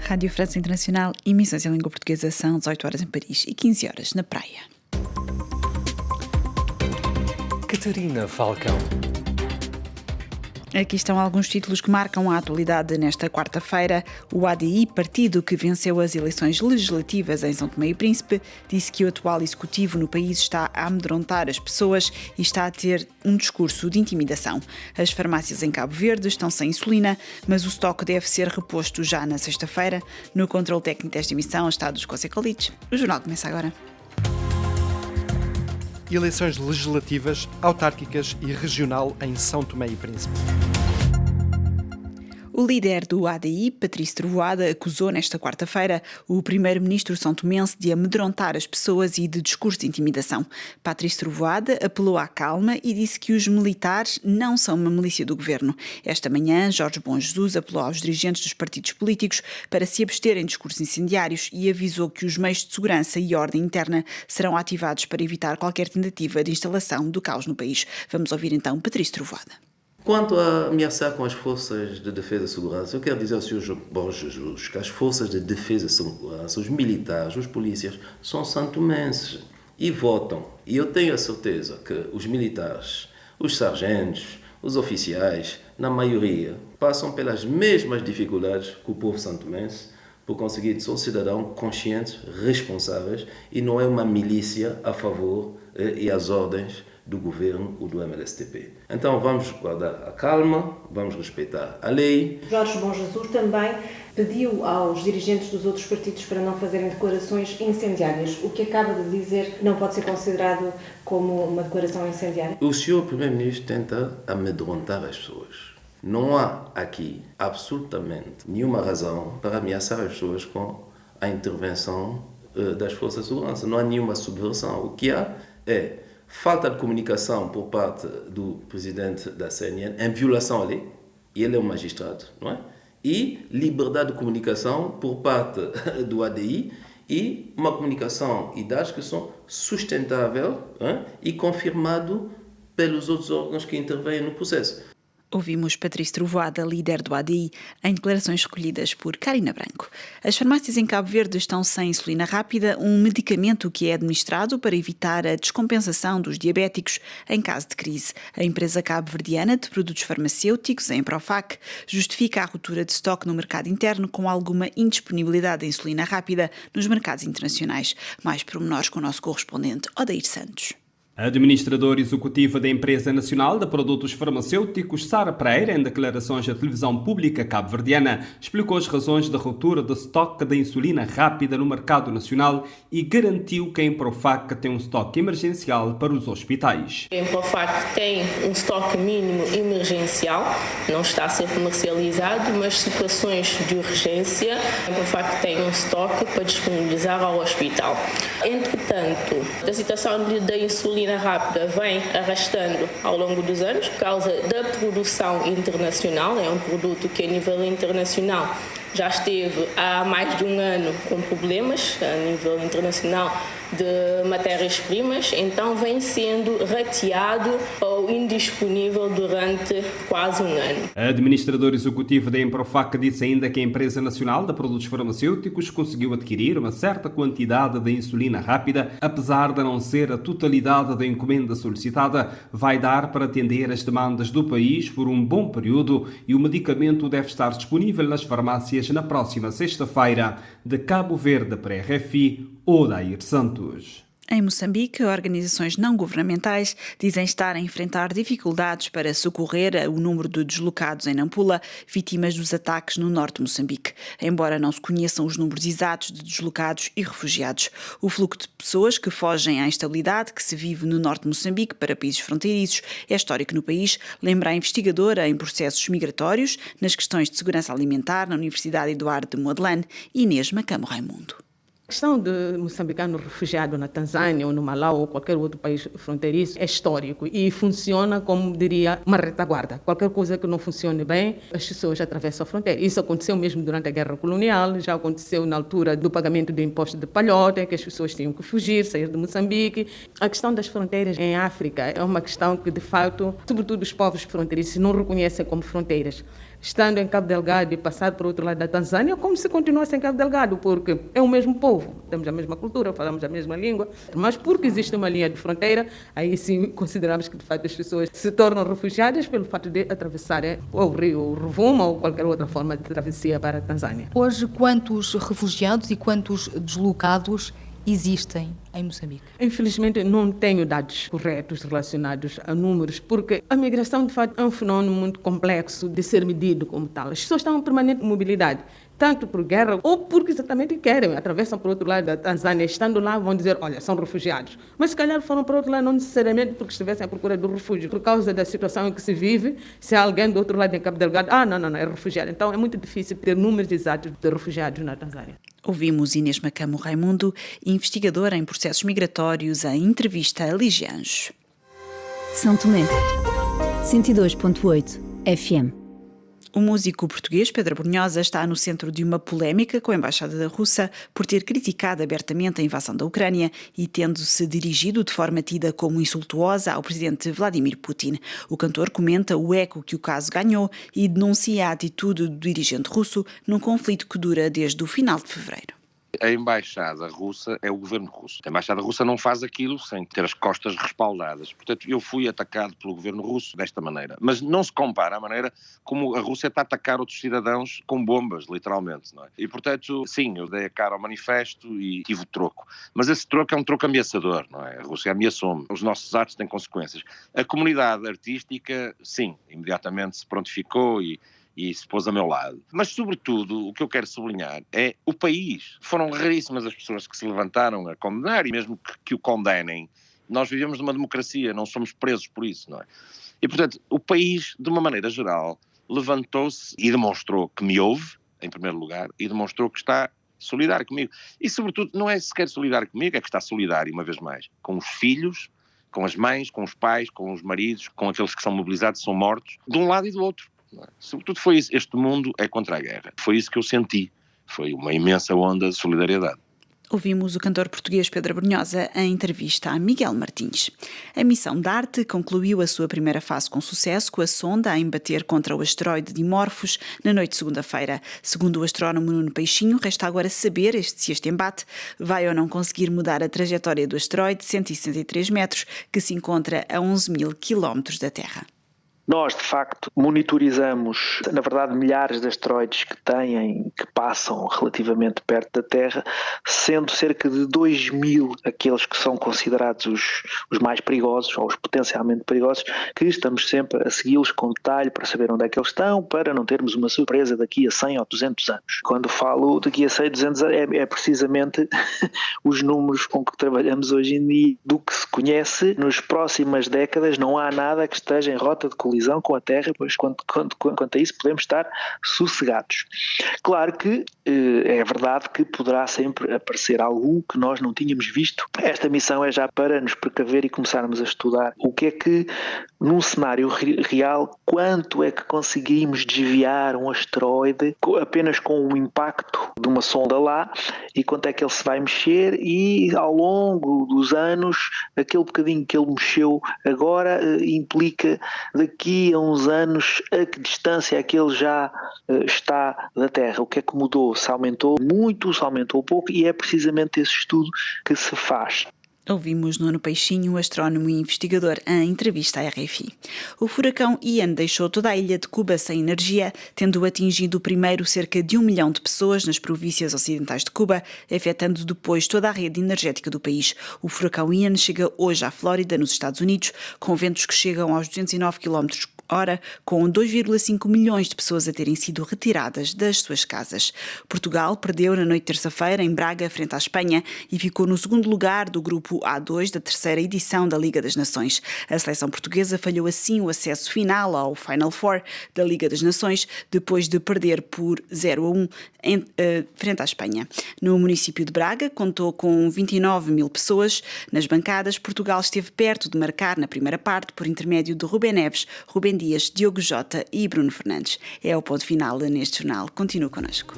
Rádio França Internacional, emissões em língua portuguesa, são 18 horas em Paris e 15 horas na praia. Catarina Falcão. Aqui estão alguns títulos que marcam a atualidade nesta quarta-feira. O ADI, partido que venceu as eleições legislativas em São Tomé e Príncipe, disse que o atual executivo no país está a amedrontar as pessoas e está a ter um discurso de intimidação. As farmácias em Cabo Verde estão sem insulina, mas o estoque deve ser reposto já na sexta-feira. No controle técnico desta emissão está dos José Colites. O jornal começa agora. Eleições legislativas, autárquicas e regional em São Tomé e Príncipe. O líder do ADI, Patrício Trovoada, acusou nesta quarta-feira o primeiro-ministro são-tomense de amedrontar as pessoas e de discurso de intimidação. Patrício Trovoada apelou à calma e disse que os militares não são uma milícia do governo. Esta manhã, Jorge Bom Jesus apelou aos dirigentes dos partidos políticos para se absterem de discursos incendiários e avisou que os meios de segurança e ordem interna serão ativados para evitar qualquer tentativa de instalação do caos no país. Vamos ouvir então Patrício Trovoada. Quanto a ameaçar com as forças de defesa e segurança, eu quero dizer ao Sr. Bom Jesus que as forças de defesa e segurança, os militares, os polícias, são santomenses e votam. E eu tenho a certeza que os militares, os sargentos, os oficiais, na maioria, passam pelas mesmas dificuldades que o povo santomense por conseguir ser um cidadão conscientes, responsáveis e não é uma milícia a favor e às ordens do governo ou do MLSTP. Então vamos guardar a calma, vamos respeitar a lei. Jorge Bom Jesus também pediu aos dirigentes dos outros partidos para não fazerem declarações incendiárias. O que acaba de dizer não pode ser considerado como uma declaração incendiária? O senhor Primeiro-Ministro tenta amedrontar as pessoas. Não há aqui absolutamente nenhuma razão para ameaçar as pessoas com a intervenção das forças de segurança. Não há nenhuma subversão. O que há é falta de comunicação por parte do presidente da CNN, em violação à lei, e ele é um magistrado, não é? E liberdade de comunicação por parte do ADI e uma comunicação e dados que são sustentáveis e confirmado pelos outros órgãos que intervêm no processo. Ouvimos Patrício Trovoada, líder do ADI, em declarações recolhidas por Karina Branco. As farmácias em Cabo Verde estão sem insulina rápida, um medicamento que é administrado para evitar a descompensação dos diabéticos em caso de crise. A empresa cabo-verdiana de produtos farmacêuticos, a Emprofac, justifica a ruptura de estoque no mercado interno com alguma indisponibilidade de insulina rápida nos mercados internacionais. Mais pormenores com o nosso correspondente, Odair Santos. A administradora executiva da Empresa Nacional de Produtos Farmacêuticos, Sara Pereira, em declarações à televisão pública cabo-verdiana, explicou as razões da ruptura do estoque da insulina rápida no mercado nacional e garantiu que a Emprofac tem um estoque emergencial para os hospitais. A Emprofac tem um estoque mínimo emergencial, não está a ser comercializado, mas situações de urgência, a Emprofac tem um estoque para disponibilizar ao hospital. Entretanto, a situação da insulina rápida vem arrastando ao longo dos anos por causa da produção internacional. É um produto que a nível internacional já esteve há mais de um ano com problemas a nível internacional de matérias-primas, então vem sendo rateado ou indisponível durante quase um ano. A administradora executiva da Emprofac disse ainda que a Empresa Nacional de Produtos Farmacêuticos conseguiu adquirir uma certa quantidade de insulina rápida, apesar de não ser a totalidade da encomenda solicitada, vai dar para atender as demandas do país por um bom período e o medicamento deve estar disponível nas farmácias na próxima sexta-feira. De Cabo Verde para a RFI, Odair Santos. Em Moçambique, organizações não governamentais dizem estar a enfrentar dificuldades para socorrer o número de deslocados em Nampula, vítimas dos ataques no norte de Moçambique, embora não se conheçam os números exatos de deslocados e refugiados. O fluxo de pessoas que fogem à instabilidade que se vive no norte de Moçambique para países fronteiriços é histórico no país, lembra a investigadora em processos migratórios nas questões de segurança alimentar na Universidade Eduardo de Modelane, Inês Macamo Raimundo. A questão de moçambicano refugiado na Tanzânia ou no Malau ou qualquer outro país fronteiriço é histórico e funciona, como diria, uma retaguarda. Qualquer coisa que não funcione bem, as pessoas atravessam a fronteira. Isso aconteceu mesmo durante a Guerra Colonial, já aconteceu na altura do pagamento do imposto de palhota, que as pessoas tinham que fugir, sair de Moçambique. A questão das fronteiras em África é uma questão que, de fato, sobretudo os povos fronteiriços não reconhecem como fronteiras. estando em Cabo Delgado e passar para o outro lado da Tanzânia, como se continuasse em Cabo Delgado, porque é o mesmo povo, temos a mesma cultura, falamos a mesma língua, mas porque existe uma linha de fronteira, aí sim consideramos que de fato as pessoas se tornam refugiadas pelo fato de atravessarem o rio Rovuma ou qualquer outra forma de travessia para a Tanzânia. Hoje, quantos refugiados e quantos deslocados existem em Moçambique? Infelizmente, não tenho dados corretos relacionados a números, porque a migração, de fato, é um fenômeno muito complexo de ser medido como tal. As pessoas estão em permanente mobilidade, tanto por guerra ou porque exatamente querem. Atravessam para o outro lado da Tanzânia, estando lá, vão dizer, olha, são refugiados. Mas se calhar foram para o outro lado não necessariamente porque estivessem à procura do refúgio. Por causa da situação em que se vive, se há alguém do outro lado em Cabo Delgado, não, é refugiado. Então é muito difícil ter números exatos de refugiados na Tanzânia. Ouvimos Inês Macamo Raimundo, investigadora em processos migratórios, em entrevista a Ligianjo. São Tomé, 102.8 FM. O músico português Pedro Brunhosa está no centro de uma polémica com a Embaixada da Rússia por ter criticado abertamente a invasão da Ucrânia e tendo-se dirigido de forma tida como insultuosa ao presidente Vladimir Putin. O cantor comenta o eco que o caso ganhou e denuncia a atitude do dirigente russo num conflito que dura desde o final de fevereiro. A Embaixada Russa é o governo russo. A Embaixada Russa não faz aquilo sem ter as costas respaldadas. Portanto, eu fui atacado pelo governo russo desta maneira. Mas não se compara à maneira como a Rússia está a atacar outros cidadãos com bombas, literalmente, não é? E, portanto, sim, eu dei a cara ao manifesto e tive o troco. Mas esse troco é um troco ameaçador, não é? A Rússia ameaçou-me. Os nossos atos têm consequências. A comunidade artística, sim, imediatamente se prontificou e se pôs a meu lado. Mas, sobretudo, o que eu quero sublinhar é o país. Foram raríssimas as pessoas que se levantaram a condenar e mesmo que o condenem. Nós vivemos numa democracia, não somos presos por isso, não é? E, portanto, o país, de uma maneira geral, levantou-se e demonstrou que me ouve, em primeiro lugar, e demonstrou que está solidário comigo. E, sobretudo, não é sequer solidário comigo, é que está solidário, uma vez mais, com os filhos, com as mães, com os pais, com os maridos, com aqueles que são mobilizados, são mortos, de um lado e do outro. Sobretudo foi isso, este mundo é contra a guerra. Foi isso que eu senti, foi uma imensa onda de solidariedade. Ouvimos o cantor português Pedro Brunhosa em entrevista a Miguel Martins. A missão DART concluiu a sua primeira fase com sucesso, com a sonda a embater contra o asteroide Dimorphos na noite de segunda-feira. Segundo o astrónomo Nuno Peixinho, resta agora saber se este embate vai ou não conseguir mudar a trajetória do asteroide de 163 metros, que se encontra a 11.000 quilómetros da Terra. Nós, de facto, monitorizamos, na verdade, milhares de asteroides que passam relativamente perto da Terra, sendo cerca de 2.000 aqueles que são considerados os mais perigosos, ou os potencialmente perigosos, que estamos sempre a segui-los com detalhe para saber onde é que eles estão, para não termos uma surpresa daqui a 100 ou 200 anos. Quando falo daqui a 100, 200 anos, é precisamente os números com que trabalhamos hoje em dia. Do que se conhece, nas próximas décadas não há nada que esteja em rota de colisão com a Terra, pois quanto a isso podemos estar sossegados. Claro que é verdade que poderá sempre aparecer algo que nós não tínhamos visto. Esta missão é já para nos precaver e começarmos a estudar o que é que, num cenário real, quanto é que conseguimos desviar um asteroide apenas com o impacto de uma sonda lá e quanto é que ele se vai mexer e ao longo dos anos aquele bocadinho que ele mexeu agora implica daqui a uns anos a que distância é que ele já está da Terra, o que é que mudou, se aumentou muito, se aumentou pouco, e é precisamente esse estudo que se faz. Ouvimos Nuno Peixinho, astrónomo e investigador, em entrevista à RFI. O furacão Ian deixou toda a ilha de Cuba sem energia, tendo atingido primeiro cerca de 1 milhão de pessoas nas províncias ocidentais de Cuba, afetando depois toda a rede energética do país. O furacão Ian chega hoje à Flórida, nos Estados Unidos, com ventos que chegam aos 209 km/h, com 2,5 milhões de pessoas a terem sido retiradas das suas casas. Portugal perdeu na noite de terça-feira em Braga, frente à Espanha, e ficou no segundo lugar do grupo A2 da terceira edição da Liga das Nações. A seleção portuguesa falhou assim o acesso final ao Final Four da Liga das Nações, depois de perder por 0-1 frente à Espanha. No município de Braga, contou com 29 mil pessoas. Nas bancadas, Portugal esteve perto de marcar na primeira parte por intermédio de Rubén Neves, Rubén Dias, Diogo Jota e Bruno Fernandes. É o ponto final neste jornal. Continue connosco.